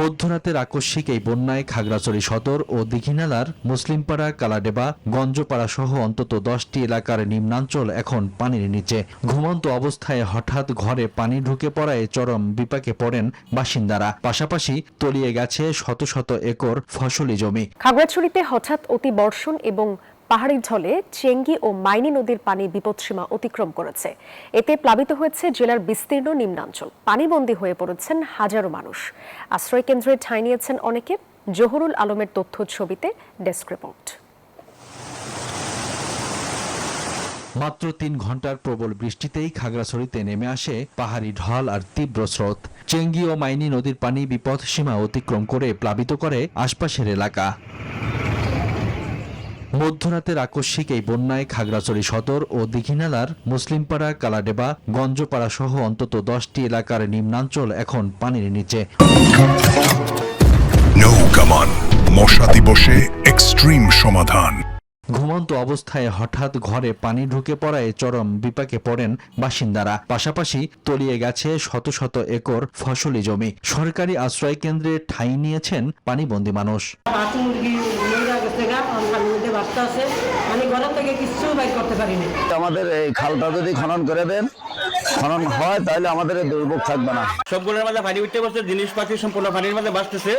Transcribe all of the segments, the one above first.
মধ্যরাতের আকস্মিক এই বন্যায় খাগড়াছড়ি সদর ও দীঘিনালার মুসলিমপাড়া, কালাডেবা, গঞ্জপাড়া সহ অন্তত 10টি এলাকার নিম্নাঞ্চল এখন পানির নিচে। ঘুমন্ত অবস্থায় হঠাৎ ঘরে পানি ঢুকে পড়ায় চরম বিপাকে পড়েন বাসিন্দারা। পাশাপাশি তলিয়ে গেছে শত শত একর ফসলি জমি। খাগড়াছড়িতে হঠাৎ অতিবর্ষণ এবং পাহাড়ি ঢলে চেঙ্গি ও মাইনী নদীর পানি বিপদসীমা অতিক্রম করেছে। এতে প্লাবিত হয়েছে জেলার বিস্তীর্ণ নিম্নাঞ্চল। পানিবন্দী হয়ে পড়েছেন হাজারো মানুষ। আশ্রয় কেন্দ্রে ঠাঁই নিয়েছেন অনেকে। জহুরুল আলমের তথ্য ছবিতে ডেস্ক রিপোর্ট। মাত্র 3 ঘন্টার প্রবল বৃষ্টিতেই খাগড়াছড়িতে নেমে আসে পাহাড়ি ঢল আর তীব্র স্রোত। চেঙ্গি ও মাইনী নদীর পানি বিপদসীমা অতিক্রম করে প্লাবিত করে আশপাশের এলাকা। মধ্যরাতের আকস্মিক এই বন্যায় খাগড়াছড়ি সদর ও দীঘিনালার মুসলিমপাড়া, কালাডেবা, গঞ্জপাড়া সহ অন্তত 10টি এলাকার নিম্নাঞ্চল এখন পানির নিচে। মশা দিবসে এক্সট্রিম সমাধান। ঘুমন্ত অবস্থায় হঠাৎ ঘরে পানি ঢুকে পড়ায় চরম বিপাকে পড়েন বাসিন্দারা। পাশাপাশি তলিয়ে গেছে শত শত একর ফসলি জমি। সরকারি আশ্রয় কেন্দ্রে ঠাঁই নিয়েছেন পানিবন্দী মানুষ। আমাদের এই খালটা যদি খনন করে দেন, খনন হয় তাহলে আমাদের দুর্ভোগ থাকবে না। সবগুলোর মাঝে পানি উঠতে বসছে, জিনিসপাতি সম্পূর্ণ পানির মাঝে বাসতেছে।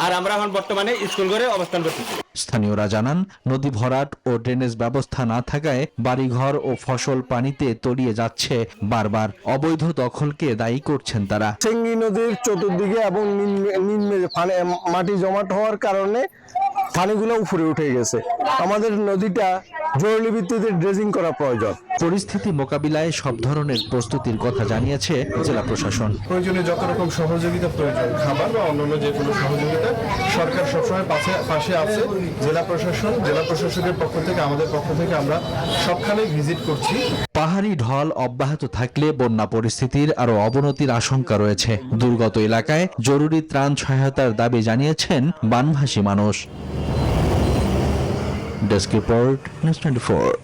আর আমরা এখন বর্তমানে স্কুল ঘরে অবস্থান করতেছি। স্থানীয়রা জানান, নদী ভরাট ও ড্রেনেজ ব্যবস্থা না থাকায় বাড়িঘর ও ফসল পানিতে তলিয়ে যাচ্ছে বারবার। অবৈধ দখলকে দায়ী করছেন তারা। চেঙ্গি নদীর চতুর্দিকে এবং নিম্নে মাটি জমাট হওয়ার কারণে পানিগুলো উপরে উঠে গেছে। আমাদের নদীটা জরুরি ভিত্তিতে ড্রেজিং করা প্রয়োজন। পরিস্থিতি মোকাবিলায় সব ধরনের প্রস্তুতির কথা জানিয়েছে জেলা প্রশাসন। প্রয়োজনে যত রকম সহযোগিতা প্রয়োজন, খাবার বা অন্যান্য যে কোনো সহযোগিতা, সরকার সবসময় পাশে আছে। জেলা প্রশাসনের পক্ষ থেকে, আমাদের পক্ষ থেকে আমরা সবখানেই ভিজিট করছি। পাহাড়ি ঢল অব্যাহত থাকলে বন্যা পরিস্থিতির আরো অবনতির আশঙ্কা রয়েছে। দুর্গত এলাকায় জরুরি ত্রাণ সহায়তার দাবি জানিয়েছেন বানভাসী মানুষ। Desk report, news 24।